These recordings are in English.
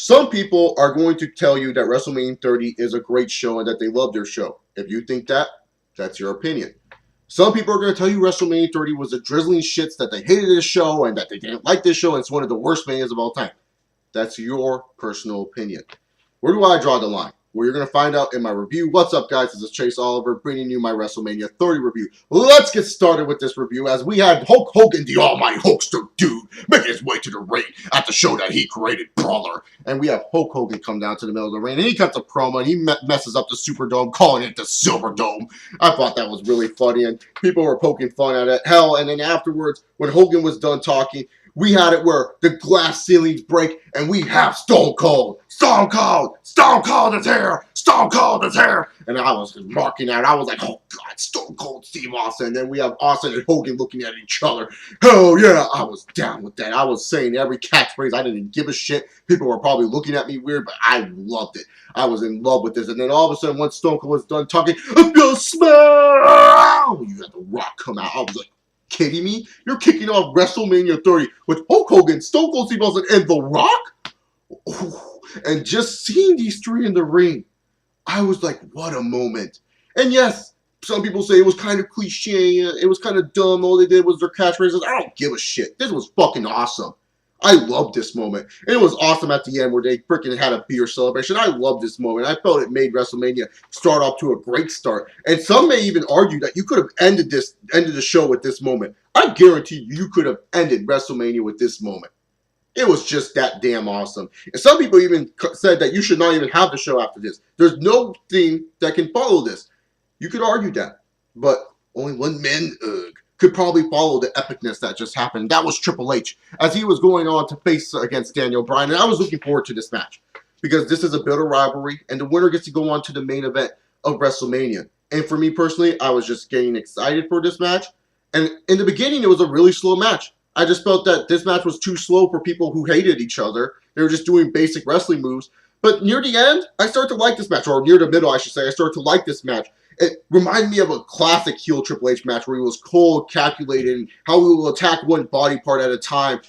Some people are going to tell you that WrestleMania 30 is a great show and that they love their show. If you think that, that's your opinion. Some people are going to tell you WrestleMania 30 was a drizzling shits, that they hated this show and that they didn't like this show and it's one of the worst manias of all time. That's your personal opinion. Where do I draw the line? Well, you're going to find out in my review. What's up, guys? This is Chase Oliver bringing you my WrestleMania 30 review. Let's get started with this review as we had Hulk Hogan, the almighty Hulkster dude, making his way to the ring at the show that he created, Brawler. And we have Hulk Hogan come down to the middle of the ring, and he cuts a promo, and he messes up the Superdome, calling it the Silverdome. I thought that was really funny, and people were poking fun at it. Hell, and then afterwards, when Hogan was done talking, we had it where the glass ceilings break and we have Stone Cold. Stone Cold! Stone Cold is here! Stone Cold is here! And I was marking out. I was like, oh God, Stone Cold Steve Austin. And then we have Austin and Hogan looking at each other. Hell yeah, I was down with that. I was saying every catchphrase. I didn't give a shit. People were probably looking at me weird, but I loved it. I was in love with this. And then all of a sudden, once Stone Cold was done talking, I feel smell! You had The Rock come out. I was like, kidding me? You're kicking off WrestleMania 30 with Hulk Hogan, Stone Cold Steve Austin, and The Rock? Ooh. And just seeing these three in the ring, I was like, what a moment. And yes, some people say it was kind of cliche, it was kind of dumb, all they did was their catchphrases. I don't give a shit. This was fucking awesome. I loved this moment. And it was awesome at the end where they freaking had a beer celebration. I loved this moment. I felt it made WrestleMania start off to a great start. And some may even argue that you could have ended the show with this moment. I guarantee you could have ended WrestleMania with this moment. It was just that damn awesome. And some people even said that you should not even have the show after this. There's no thing that can follow this. You could argue that. But only one man could probably follow the epicness that just happened. That was Triple H, as he was going on to face against Daniel Bryan. And I was looking forward to this match, because this is a bitter rivalry, and the winner gets to go on to the main event of WrestleMania. And for me personally, I was just getting excited for this match. And in the beginning, it was a really slow match. I just felt that this match was too slow for people who hated each other. They were just doing basic wrestling moves. But near the end, I started to like this match, or near the middle, I should say. I started to like this match. It reminded me of a classic heel Triple H match where he was cold, calculated, and how he will attack one body part at a time.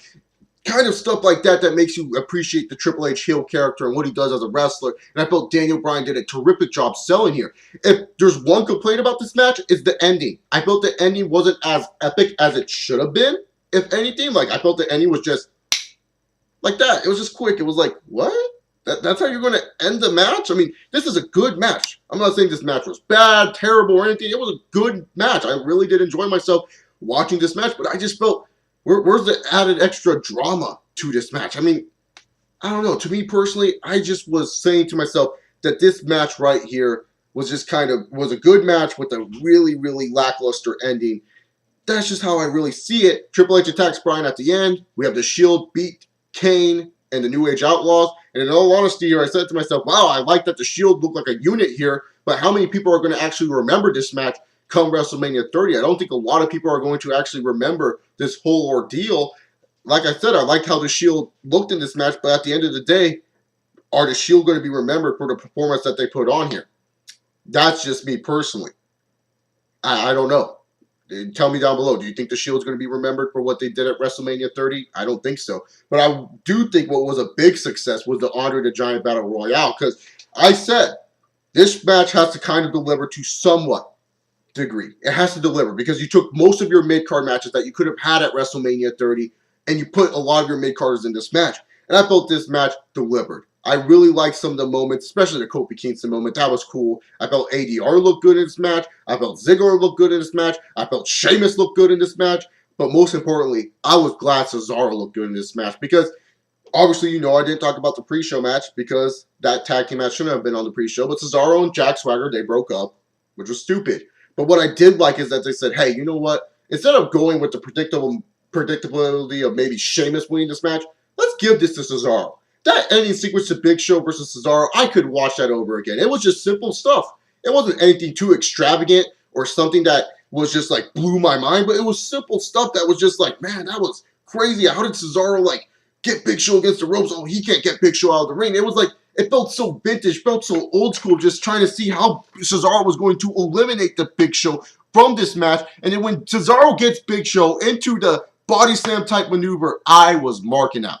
Kind of stuff like that that makes you appreciate the Triple H heel character and what he does as a wrestler. And I felt Daniel Bryan did a terrific job selling here. If there's one complaint about this match, it's the ending. I felt the ending wasn't as epic as it should have been. If anything, like, I felt the ending was just like that. It was just quick. It was like, what? That's how you're going to end the match? I mean, this is a good match. I'm not saying this match was bad, terrible, or anything. It was a good match. I really did enjoy myself watching this match, but I just felt, where's the added extra drama to this match? I mean, I don't know. To me personally, I just was saying to myself that this match right here was just was a good match with a really, really lackluster ending. That's just how I really see it. Triple H attacks Bryan at the end. We have the Shield beat Kane and the New Age Outlaws. And in all honesty here, I said to myself, wow, I like that the Shield looked like a unit here, but how many people are going to actually remember this match come WrestleMania 30? I don't think a lot of people are going to actually remember this whole ordeal. Like I said, I liked how the Shield looked in this match, but at the end of the day, are the Shield going to be remembered for the performance that they put on here? That's just me personally. I don't know. Tell me down below, do you think the Shield's going to be remembered for what they did at WrestleMania 30? I don't think so. But I do think what was a big success was the Andre the Giant Battle Royale, because I said this match has to kind of deliver to somewhat degree. It has to deliver, because you took most of your mid-card matches that you could have had at WrestleMania 30, and you put a lot of your mid-carders in this match. And I felt this match delivered. I really liked some of the moments, especially the Kofi Kingston moment. That was cool. I felt ADR looked good in this match. I felt Ziggler looked good in this match. I felt Sheamus looked good in this match. But most importantly, I was glad Cesaro looked good in this match, because obviously, you know, I didn't talk about the pre-show match because that tag team match shouldn't have been on the pre-show. But Cesaro and Jack Swagger, they broke up, which was stupid. But what I did like is that they said, hey, you know what? Instead of going with the predictability of maybe Sheamus winning this match, let's give this to Cesaro. That ending sequence to Big Show versus Cesaro, I could watch that over again. It was just simple stuff. It wasn't anything too extravagant or something that was just like blew my mind, but it was simple stuff that was just like, man, that was crazy. How did Cesaro like get Big Show against the ropes? Oh, he can't get Big Show out of the ring. It was like, it felt so vintage, felt so old school, just trying to see how Cesaro was going to eliminate the Big Show from this match. And then when Cesaro gets Big Show into the body slam type maneuver, I was marking out.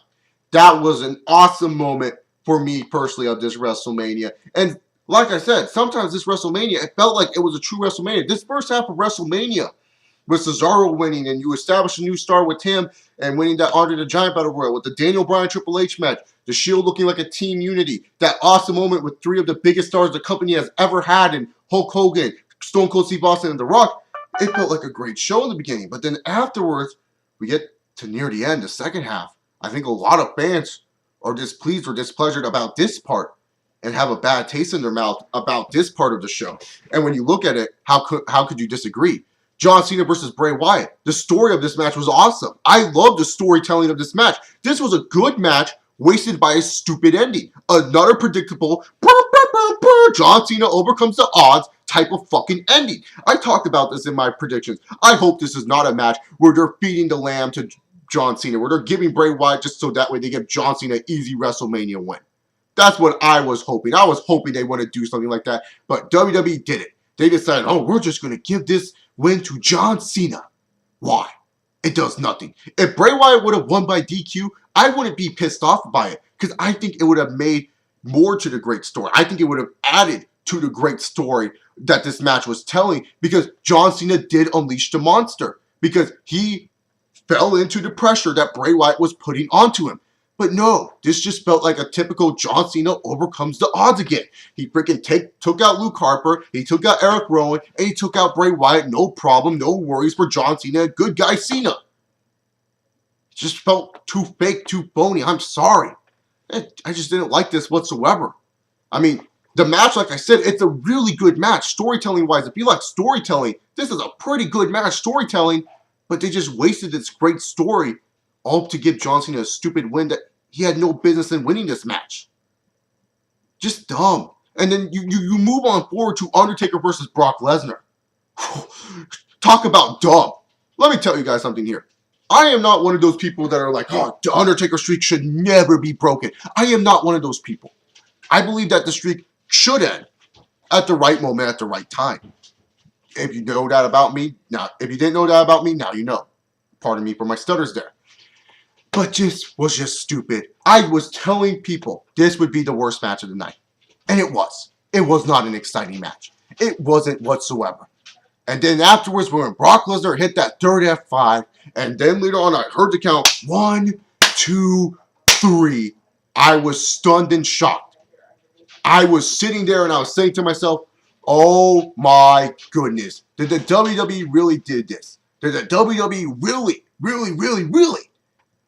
That was an awesome moment for me personally of this WrestleMania. And like I said, sometimes this WrestleMania, it felt like it was a true WrestleMania. This first half of WrestleMania with Cesaro winning, and you establish a new star with him and winning that Andre the Giant Battle Royal with the Daniel Bryan Triple H match, the Shield looking like a team unity, that awesome moment with three of the biggest stars the company has ever had in Hulk Hogan, Stone Cold Steve Austin, and The Rock. It felt like a great show in the beginning, but then afterwards, we get to near the end, the second half. I think a lot of fans are displeased or displeasured about this part and have a bad taste in their mouth about this part of the show. And when you look at it, how could you disagree? John Cena versus Bray Wyatt. The story of this match was awesome. I love the storytelling of this match. This was a good match wasted by a stupid ending. Another predictable John Cena overcomes the odds type of fucking ending. I talked about this in my predictions. I hope this is not a match where they're feeding the lamb to John Cena, where they're giving Bray Wyatt just so that way they give John Cena an easy WrestleMania win. That's what I was hoping. I was hoping they want to do something like that, but WWE did it. They decided, oh, we're just going to give this win to John Cena. Why? It does nothing. If Bray Wyatt would have won by DQ, I wouldn't be pissed off by it, because I think it would have made more to the great story. I think it would have added to the great story that this match was telling, because John Cena did unleash the monster, because he fell into the pressure that Bray Wyatt was putting onto him. But no, this just felt like a typical John Cena overcomes the odds again. He freaking took out Luke Harper, he took out Eric Rowan, and he took out Bray Wyatt. No problem, no worries for John Cena. Good guy Cena. It just felt too fake, too phony. I'm sorry. I just didn't like this whatsoever. I mean, the match, like I said, it's a really good match. Storytelling-wise, if you like storytelling, this is a pretty good match storytelling, but they just wasted this great story all to give John Cena a stupid win that he had no business in winning this match. Just dumb. And then you move on forward to Undertaker versus Brock Lesnar. Talk about dumb. Let me tell you guys something here. I am not one of those people that are like, oh, the Undertaker streak should never be broken. I am not one of those people. I believe that the streak should end at the right moment, at the right time. If you know that about me, now, if you didn't know that about me, now you know. Pardon me for my stutters there. But this was just stupid. I was telling people this would be the worst match of the night. And it was. It was not an exciting match. It wasn't whatsoever. And then afterwards, when Brock Lesnar hit that third F5, and then later on I heard the count 1, 2, 3, I was stunned and shocked. I was sitting there and I was saying to myself, oh my goodness. Did the WWE really did this? Did the WWE really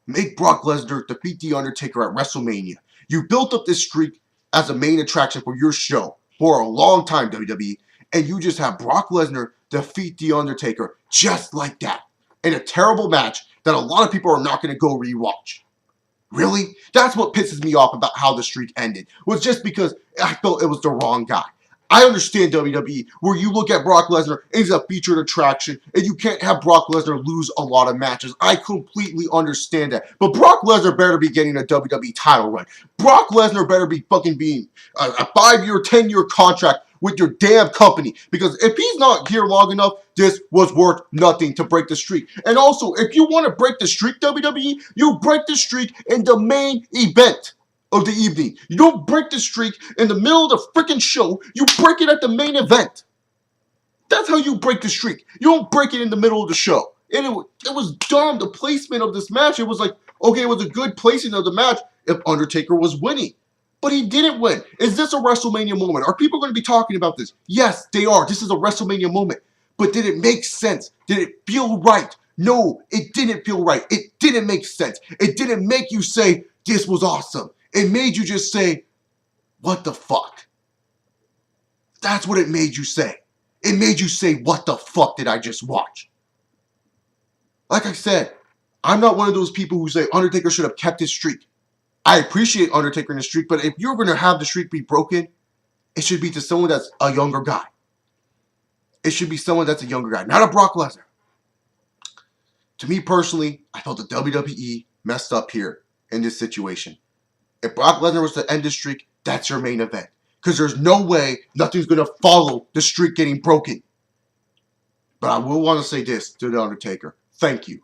make Brock Lesnar defeat The Undertaker at WrestleMania? You built up this streak as a main attraction for your show for a long time, WWE, and you just have Brock Lesnar defeat The Undertaker just like that in a terrible match that a lot of people are not going to go rewatch. Really? That's what pisses me off about how the streak ended, was just because I felt it was the wrong guy. I understand WWE, where you look at Brock Lesnar, he's a featured attraction, and you can't have Brock Lesnar lose a lot of matches. I completely understand that. But Brock Lesnar better be getting a WWE title run. Brock Lesnar better be fucking being a 5-year, 10-year contract with your damn company. Because if he's not here long enough, this was worth nothing to break the streak. And also, if you want to break the streak, WWE, you break the streak in the main event of the evening. You don't break the streak in the middle of the freaking show. You break it at the main event. That's how you break the streak. You don't break it in the middle of the show. And it was dumb, the placement of this match. It was like, okay, it was a good placing of the match if Undertaker was winning. But he didn't win. Is this a WrestleMania moment? Are people going to be talking about this? Yes, they are. This is a WrestleMania moment. But did it make sense? Did it feel right? No, it didn't feel right. It didn't make sense. It didn't make you say, this was awesome. It made you just say, what the fuck? That's what it made you say. It made you say, what the fuck did I just watch? Like I said, I'm not one of those people who say Undertaker should have kept his streak. I appreciate Undertaker in the streak, but if you're going to have the streak be broken, it should be to someone that's a younger guy. It should be someone that's a younger guy, not a Brock Lesnar. To me personally, I felt the WWE messed up here in this situation. If Brock Lesnar was to end the streak, that's your main event. Because there's no way nothing's going to follow the streak getting broken. But I will want to say this to The Undertaker. Thank you.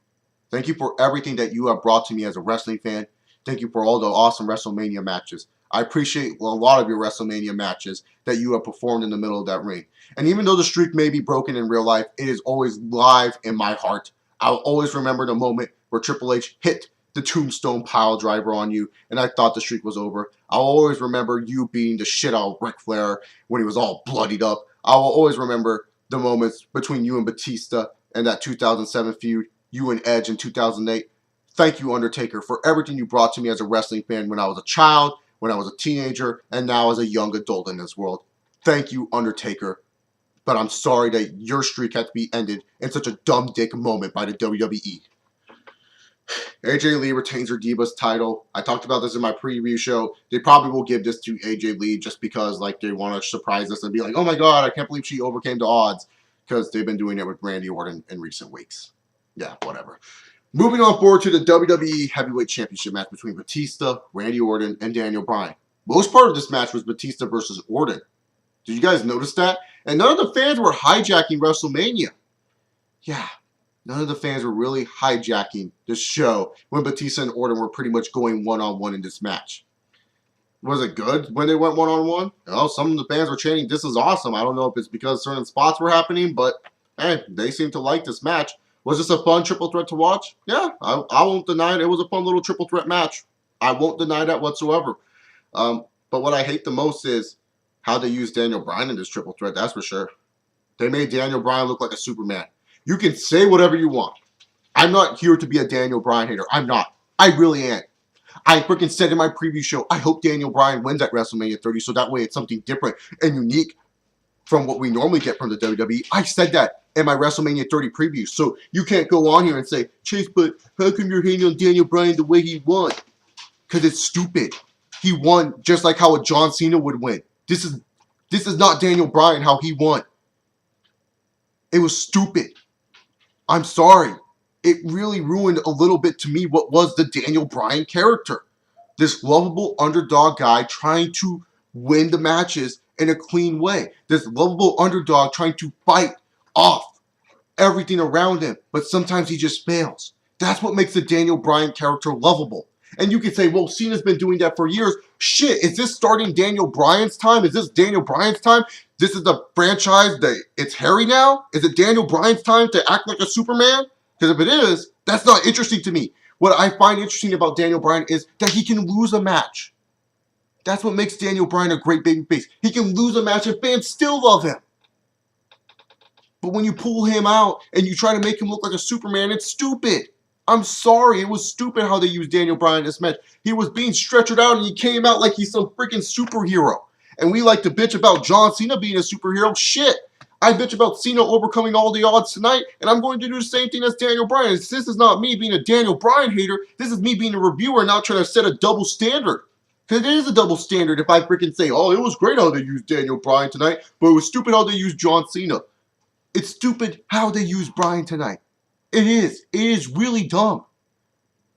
Thank you for everything that you have brought to me as a wrestling fan. Thank you for all the awesome WrestleMania matches. I appreciate a lot of your WrestleMania matches that you have performed in the middle of that ring. And even though the streak may be broken in real life, it is always live in my heart. I'll always remember the moment where Triple H hit the tombstone pile driver on you, and I thought the streak was over. I'll always remember you beating the shit out of Ric Flair when he was all bloodied up. I will always remember the moments between you and Batista and that 2007 feud, you and Edge in 2008. Thank you, Undertaker, for everything you brought to me as a wrestling fan when I was a child, when I was a teenager, and now as a young adult in this world. Thank you, Undertaker. But I'm sorry that your streak had to be ended in such a dumb dick moment by the WWE. AJ Lee retains her Divas title. I talked about this in my preview show. They probably will give this to AJ Lee just because like they want to surprise us and be like, oh my god, I can't believe she overcame the odds. Because they've been doing it with Randy Orton in recent weeks. Yeah, whatever. Moving on forward to the WWE Heavyweight Championship match between Batista, Randy Orton, and Daniel Bryan. Most part of this match was Batista versus Orton. Did you guys notice that? And none of the fans were hijacking WrestleMania. Yeah, none of the fans were really hijacking the show when Batista and Orton were pretty much going one-on-one in this match. Was it good when they went one-on-one? Well, some of the fans were chanting, this is awesome. I don't know if it's because certain spots were happening, but hey, they seem to like this match. Was this a fun triple threat to watch? Yeah, I won't deny it. It was a fun little triple threat match. I won't deny that whatsoever. But what I hate the most is how they used Daniel Bryan in this triple threat, that's for sure. They made Daniel Bryan look like a Superman. You can say whatever you want. I'm not here to be a Daniel Bryan hater. I'm not. I really am. I freaking said in my preview show, I hope Daniel Bryan wins at WrestleMania 30, so that way it's something different and unique from what we normally get from the WWE. I said that in my WrestleMania 30 preview, so you can't go on here and say, Chase, but how come you're hating on Daniel Bryan the way he won? Because it's stupid. He won just like how a John Cena would win. This is not Daniel Bryan how he won. It was stupid. I'm sorry. It really ruined a little bit to me what was the Daniel Bryan character. This lovable underdog guy trying to win the matches in a clean way. This lovable underdog trying to fight off everything around him, but sometimes he just fails. That's what makes the Daniel Bryan character lovable. And you can say, well, Cena's been doing that for years. Shit, is this starting Daniel Bryan's time? Is this Daniel Bryan's time? This is the franchise that it's Harry now? Is it Daniel Bryan's time to act like a Superman? Because if it is, that's not interesting to me. What I find interesting about Daniel Bryan is that he can lose a match. That's what makes Daniel Bryan a great babyface. He can lose a match and fans still love him. But when you pull him out and you try to make him look like a Superman, it's stupid. I'm sorry, it was stupid how they used Daniel Bryan in this match. He was being stretchered out and he came out like he's some freaking superhero. And we like to bitch about John Cena being a superhero. Shit. I bitch about Cena overcoming all the odds tonight, and I'm going to do the same thing as Daniel Bryan. This is not me being a Daniel Bryan hater. This is me being a reviewer, not trying to set a double standard. Because it is a double standard if I freaking say, oh, it was great how they used Daniel Bryan tonight, but it was stupid how they used John Cena. It's stupid how they used Bryan tonight. It is. It is really dumb.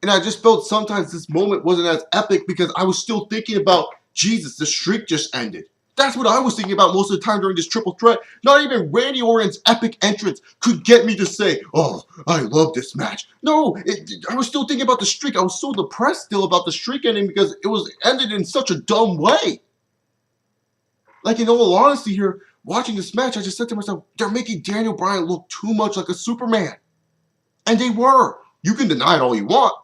And I just felt sometimes this moment wasn't as epic because I was still thinking about, Jesus, the streak just ended. That's what I was thinking about most of the time during this triple threat. Not even Randy Orton's epic entrance could get me to say, oh, I love this match. No, I was still thinking about the streak. I was so depressed still about the streak ending because it was ended in such a dumb way. Like, in all honesty here, watching this match, I just said to myself, they're making Daniel Bryan look too much like a Superman. And they were. You can deny it all you want.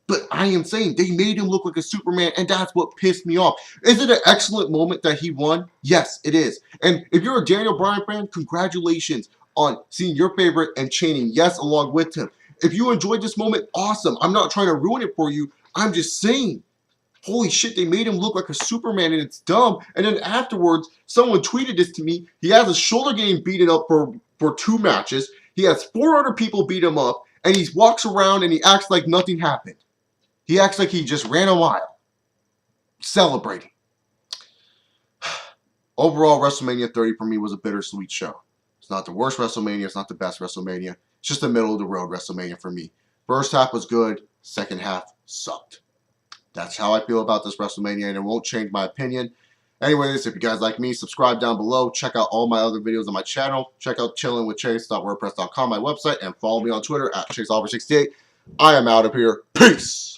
But I am saying they made him look like a Superman, and that's what pissed me off. Is it an excellent moment that he won? Yes, it is. And if you're a Daniel Bryan fan, congratulations on seeing your favorite and chanting yes along with him. If you enjoyed this moment, awesome. I'm not trying to ruin it for you. I'm just saying, holy shit, they made him look like a Superman, and it's dumb. And then afterwards, someone tweeted this to me. He has his shoulder getting beaten up for 2 matches. He has 4 other people beat him up, and he walks around and he acts like nothing happened. He acts like he just ran a mile, celebrating. Overall, WrestleMania 30 for me was a bittersweet show. It's not the worst WrestleMania. It's not the best WrestleMania. It's just a middle-of-the-road WrestleMania for me. First half was good. Second half sucked. That's how I feel about this WrestleMania, and it won't change my opinion. Anyways, if you guys like me, subscribe down below. Check out all my other videos on my channel. Check out chillinwithchase.wordpress.com, my website, and follow me on Twitter at ChaseOliver68. I am out of here. Peace!